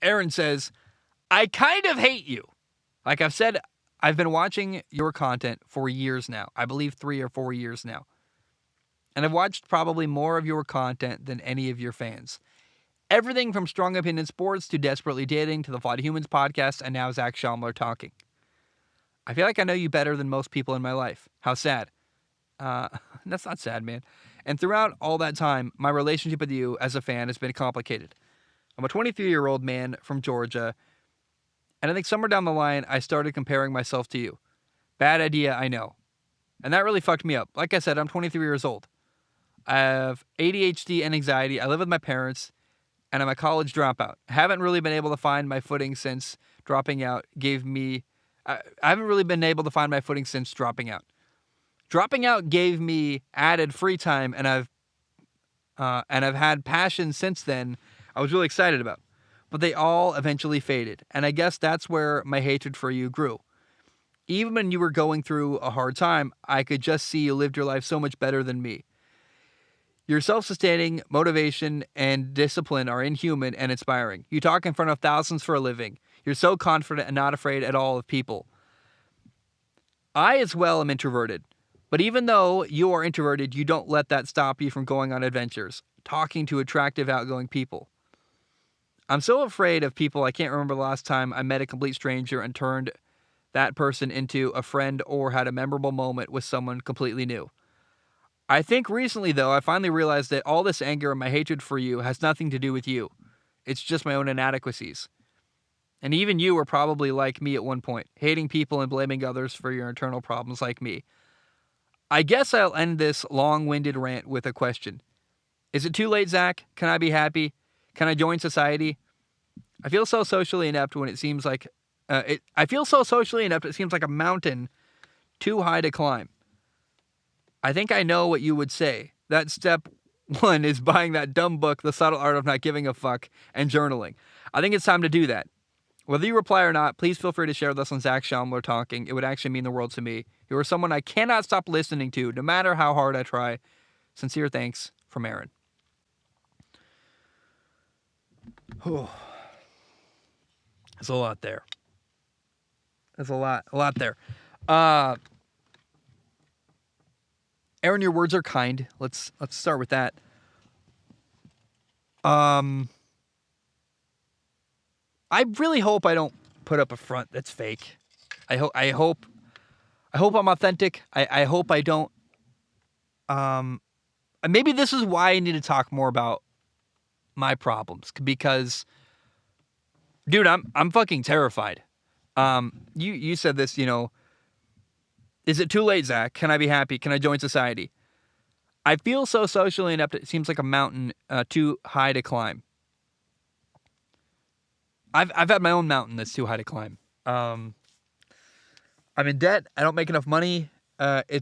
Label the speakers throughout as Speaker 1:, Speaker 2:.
Speaker 1: Aaron says, I kind of hate you. Like I've said, I've been watching your content for years now. I believe 3 or 4 years now. And I've watched probably more of your content than any of your fans. Everything from Strong Opinion Sports to Desperately Dating to the Flawed Humans podcast and now Zach Schaumler talking. I feel like I know you better than most people in my life. How sad. That's not sad, man. And throughout all that time, my relationship with you as a fan has been complicated. I'm a 23-year-old man from Georgia, and I think somewhere down the line, I started comparing myself to you. Bad idea, I know. And that really fucked me up. Like I said, I'm 23 years old. I have ADHD and anxiety. I live with my parents, and I'm a college dropout. I haven't really been able to find my footing since dropping out gave me... I haven't really been able to find my footing since dropping out. Dropping out gave me added free time, and I've had passion since then I was really excited about. But they all eventually faded, and I guess that's where my hatred for you grew. Even when you were going through a hard time, I could just see you lived your life so much better than me. Your self-sustaining motivation and discipline are inhuman and inspiring. You talk in front of thousands for a living. You're so confident and not afraid at all of people. I as well am introverted. But even though you are introverted, you don't let that stop you from going on adventures, talking to attractive, outgoing people. I'm so afraid of people I can't remember the last time I met a complete stranger and turned that person into a friend or had a memorable moment with someone completely new. I think recently, though, I finally realized that all this anger and my hatred for you has nothing to do with you. It's just my own inadequacies. And even you were probably like me at one point, hating people and blaming others for your internal problems like me. I guess I'll end this long-winded rant with a question. Is it too late, Zach? Can I be happy? Can I join society? I feel so socially inept when it seems like... it seems like a mountain too high to climb. I think I know what you would say. That step 1 is buying that dumb book, The Subtle Art of Not Giving a Fuck, and journaling. I think it's time to do that. Whether you reply or not, please feel free to share this on Zach Schaumler Talking. It would actually mean the world to me. You are someone I cannot stop listening to, no matter how hard I try. Sincere thanks from Aaron. There's a lot there. There's a lot there. Aaron, your words are kind. Let's start with that. I really hope I don't put up a front that's fake. I hope I'm authentic. I hope I don't. Maybe this is why I need to talk more about my problems, because, dude, I'm fucking terrified. You said this, is it too late, Zach? Can I be happy? Can I join society? I feel so socially inept. It seems like a mountain too high to climb. I've had my own mountain that's too high to climb. I'm in debt. I don't make enough money. I'm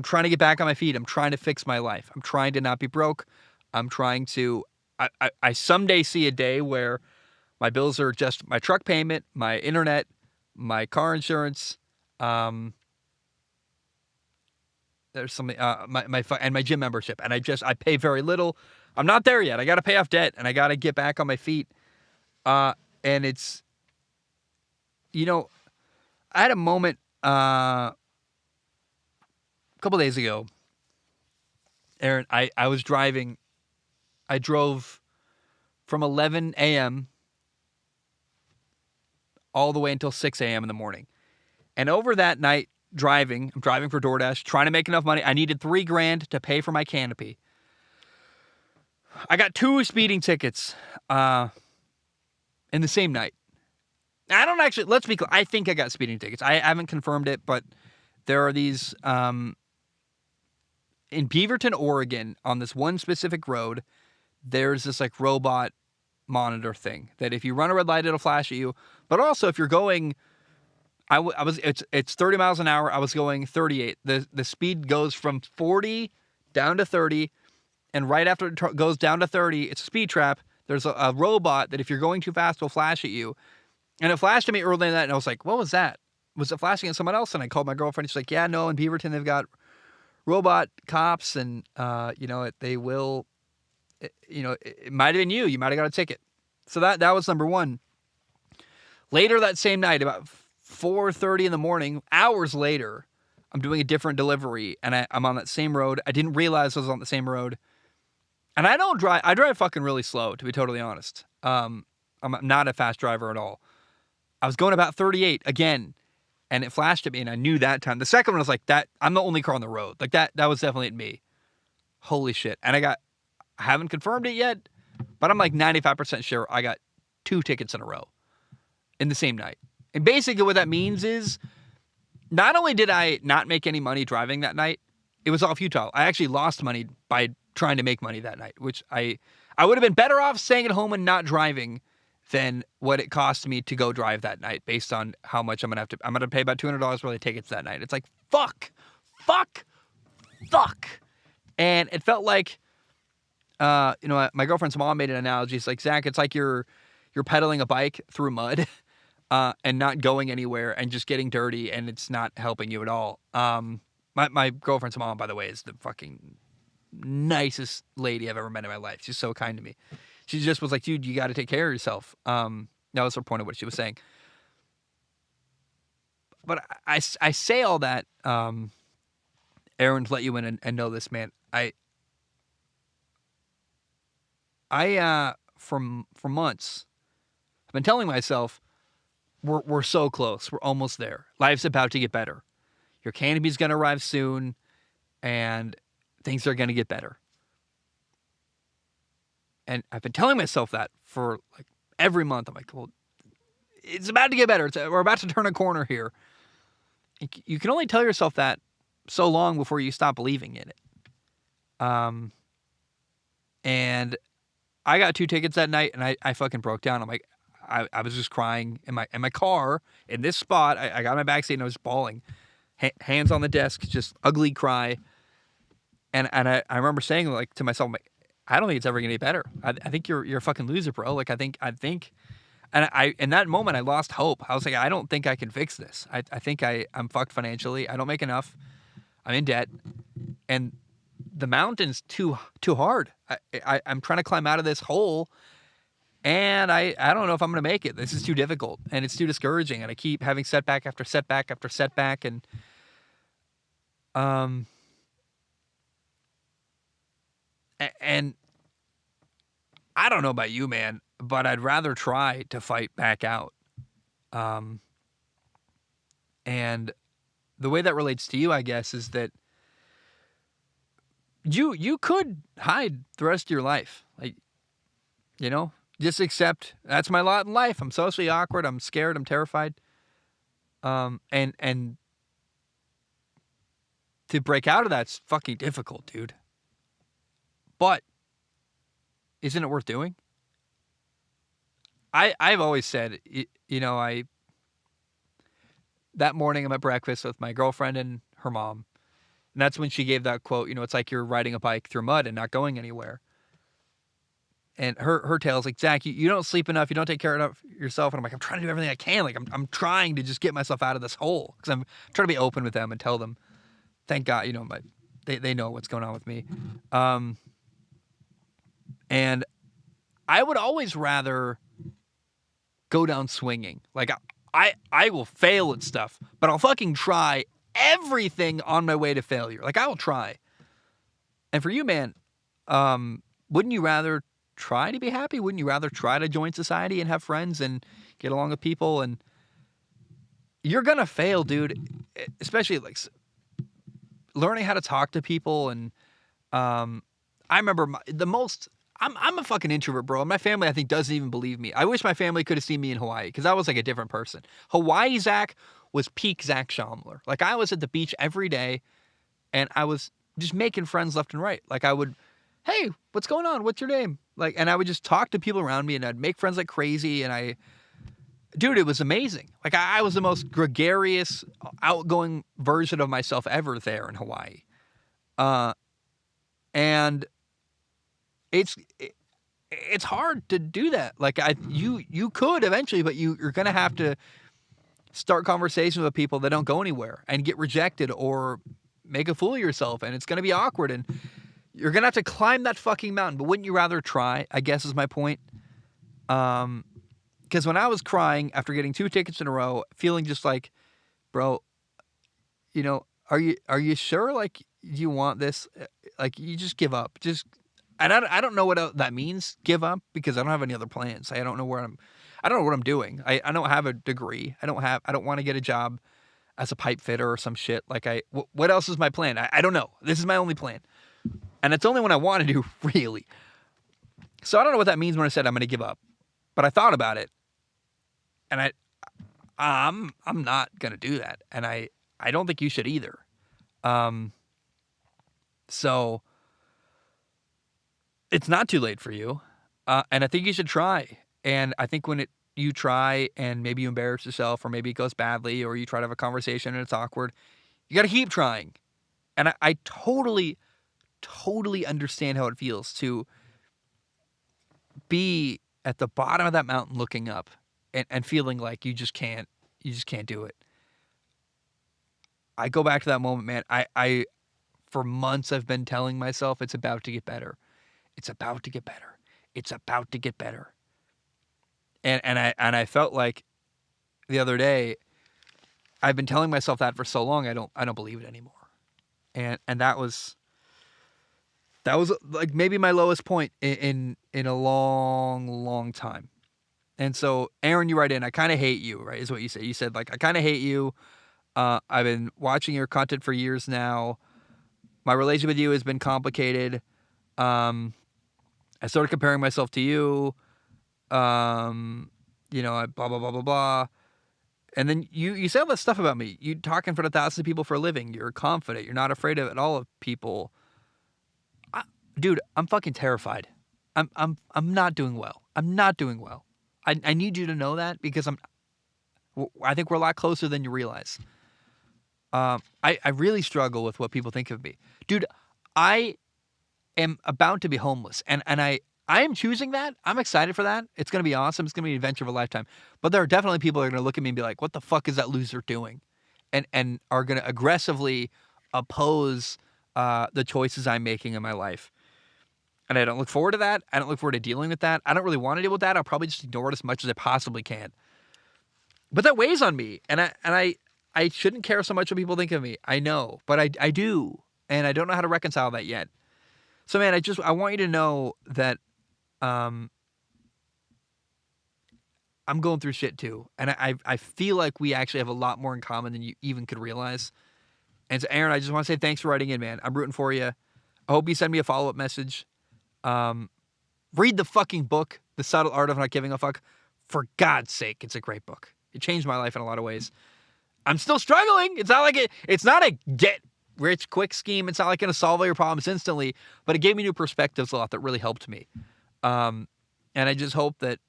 Speaker 1: trying to get back on my feet. I'm trying to fix my life. I'm trying to not be broke. I'm trying to. I someday see a day where my bills are just my truck payment, my internet, my car insurance. There's something. My gym membership, and I pay very little. I'm not there yet. I got to pay off debt, and I got to get back on my feet. And it's, I had a moment a couple days ago, Aaron. I was driving. I drove from 11 a.m. all the way until 6 a.m. in the morning. And over that night, I'm driving for DoorDash, trying to make enough money. I needed $3,000 to pay for my canopy. I got 2 speeding tickets in the same night. I don't actually, let's be clear, I think I got speeding tickets. I haven't confirmed it, but there are these, in Beaverton, Oregon, on this one specific road, there's this like robot monitor thing that if you run a red light, it'll flash at you. But also if you're going, it's 30 miles an hour. I was going 38. The speed goes from 40 down to 30. And right after it goes down to 30, it's a speed trap. There's a robot that if you're going too fast will flash at you. And it flashed at me early in that, and I was like, what was that? Was it flashing at someone else? And I called my girlfriend. She's like, yeah, no, in Beaverton they've got robot cops, and, they will, it might have been you. You might have got a ticket. So that was number one. Later that same night, about 4:30 in the morning, hours later, I'm doing a different delivery, and I'm on that same road. I didn't realize I was on the same road. And I don't drive. I drive fucking really slow, to be totally honest. I'm not a fast driver at all. I was going about 38 again, and it flashed at me, and I knew that time. The second one was like that. I'm the only car on the road. Like that was definitely me. Holy shit! And I haven't confirmed it yet, but I'm like 95% sure I got 2 tickets in a row in the same night. And basically, what that means is, not only did I not make any money driving that night, it was all futile. I actually lost money by trying to make money that night, which I would have been better off staying at home and not driving than what it cost me to go drive that night, based on how much I'm gonna pay about $200 for the tickets that night. It's like fuck. And it felt like, my girlfriend's mom made an analogy. It's like, Zach, it's like you're pedaling a bike through mud, and not going anywhere and just getting dirty, and it's not helping you at all. My girlfriend's mom, by the way, is the fucking nicest lady I've ever met in my life. She's so kind to me. She just was like, dude, you got to take care of yourself. That was her point of what she was saying. But I say all that, Aaron, to let you in and know this, man. For months, I've been telling myself, we're so close. We're almost there. Life's about to get better. Your canopy's going to arrive soon, and things are going to get better. And I've been telling myself that for like every month. I'm like, well, it's about to get better. We're about to turn a corner here. You can only tell yourself that so long before you stop believing in it. And I got 2 tickets that night, and I fucking broke down. I'm like, I was just crying in my car in this spot. I got my backseat and I was bawling, hands on the desk, just ugly cry. And I remember saying, like, to myself, like, I don't think it's ever gonna get better. I think you're a fucking loser, bro. Like, I think, and I in that moment I lost hope. I was like, I don't think I can fix this. I think I'm fucked financially. I don't make enough. I'm in debt, and the mountain's too hard. I'm trying to climb out of this hole. And I don't know if I'm going to make it. This is too difficult, and it's too discouraging, and I keep having setback after setback after setback, and and I don't know about you, man, but I'd rather try to fight back out. And the way that relates to you, I guess, is that you could hide the rest of your life, like, just accept that's my lot in life. I'm socially awkward. I'm scared. I'm terrified. And to break out of that's fucking difficult, dude. But isn't it worth doing? I've always said, that morning I'm at breakfast with my girlfriend and her mom, and that's when she gave that quote, it's like you're riding a bike through mud and not going anywhere. And her tale is like, Zach, you don't sleep enough. You don't take care of yourself. And I'm like, I'm trying to do everything I can. Like, I'm trying to just get myself out of this hole, because I'm trying to be open with them and tell them, thank God, they know what's going on with me. And I would always rather go down swinging. Like, I will fail at stuff, but I'll fucking try everything on my way to failure. Like, I will try. And for you, man, wouldn't you rather try to be happy? Wouldn't you rather try to join society and have friends and get along with people? And you're gonna fail, dude, especially like learning how to talk to people. And I remember I'm a fucking introvert, bro. And my family, I think, doesn't even believe me. I wish my family could have seen me in Hawaii, because I was like a different person. Hawaii Zach was peak Zach Schaumler. Like, I was at the beach every day, and I was just making friends left and right. Like, I would, hey, what's going on? What's your name? Like, and I would just talk to people around me, and I'd make friends like crazy. And dude, it was amazing. Like, I was the most gregarious, outgoing version of myself ever there in Hawaii. And it's hard to do that. Like, you could eventually, but you're going to have to start conversations with people that don't go anywhere and get rejected or make a fool of yourself. And it's going to be awkward, and you're going to have to climb that fucking mountain. But wouldn't you rather try, I guess is my point. Because when I was crying after getting 2 tickets in a row, feeling just like, bro, are you sure? Like, you want this? Like, you just give up. And I don't know what that means, give up, because I don't have any other plans. I don't know what I'm doing. I don't have a degree. I don't want to get a job as a pipe fitter or some shit. Like, what else is my plan? I don't know. This is my only plan. And it's only when I want to do, really. So I don't know what that means when I said I'm going to give up. But I thought about it. And I'm not going to do that. And I don't think you should either. So it's not too late for you. And I think you should try. And I think when you try and maybe you embarrass yourself, or maybe it goes badly, or you try to have a conversation and it's awkward, you got to keep trying. And I totally, totally understand how it feels to be at the bottom of that mountain looking up and feeling like you just can't do it. I go back to that moment, man. I for months I've been telling myself it's about to get better. It's about to get better. It's about to get better. And I felt like the other day, I've been telling myself that for so long, I don't believe it anymore. And that was like maybe my lowest point in a long, long time. And so, Aaron, you write in, I kind of hate you, right? Is what you say. You said, like, I kind of hate you. I've been watching your content for years now. My relationship with you has been complicated. I started comparing myself to you. I blah, blah, blah, blah, blah. And then you say all this stuff about me. You talk in front of thousands of people for a living. You're confident. You're not afraid of at all of people. Dude, I'm fucking terrified. I'm not doing well. I'm not doing well. I need you to know that, because I think we're a lot closer than you realize. I really struggle with what people think of me. Dude, I am about to be homeless, and I am choosing that. I'm excited for that. It's going to be awesome. It's going to be an adventure of a lifetime. But there are definitely people that are going to look at me and be like, what the fuck is that loser doing? And are going to aggressively oppose the choices I'm making in my life. And I don't look forward to that. I don't look forward to dealing with that. I don't really want to deal with that. I'll probably just ignore it as much as I possibly can. But that weighs on me. And I shouldn't care so much what people think of me. I know. But I do. And I don't know how to reconcile that yet. So, man, I want you to know that I'm going through shit too. And I feel like we actually have a lot more in common than you even could realize. And so, Aaron, I just want to say thanks for writing in, man. I'm rooting for you. I hope you send me a follow-up message. Read the fucking book, The Subtle Art of Not Giving a Fuck. For God's sake, it's a great book. It changed my life in a lot of ways. I'm still struggling. It's not like it's not a get rich quick scheme. It's not like going to solve all your problems instantly, but it gave me new perspectives a lot that really helped me. And I just hope that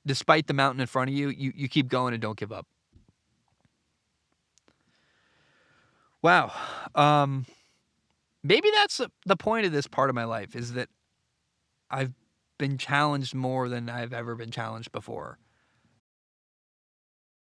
Speaker 1: despite the mountain in front of you, you keep going and don't give up. Wow. Maybe that's the point of this part of my life, is that I've been challenged more than I've ever been challenged before.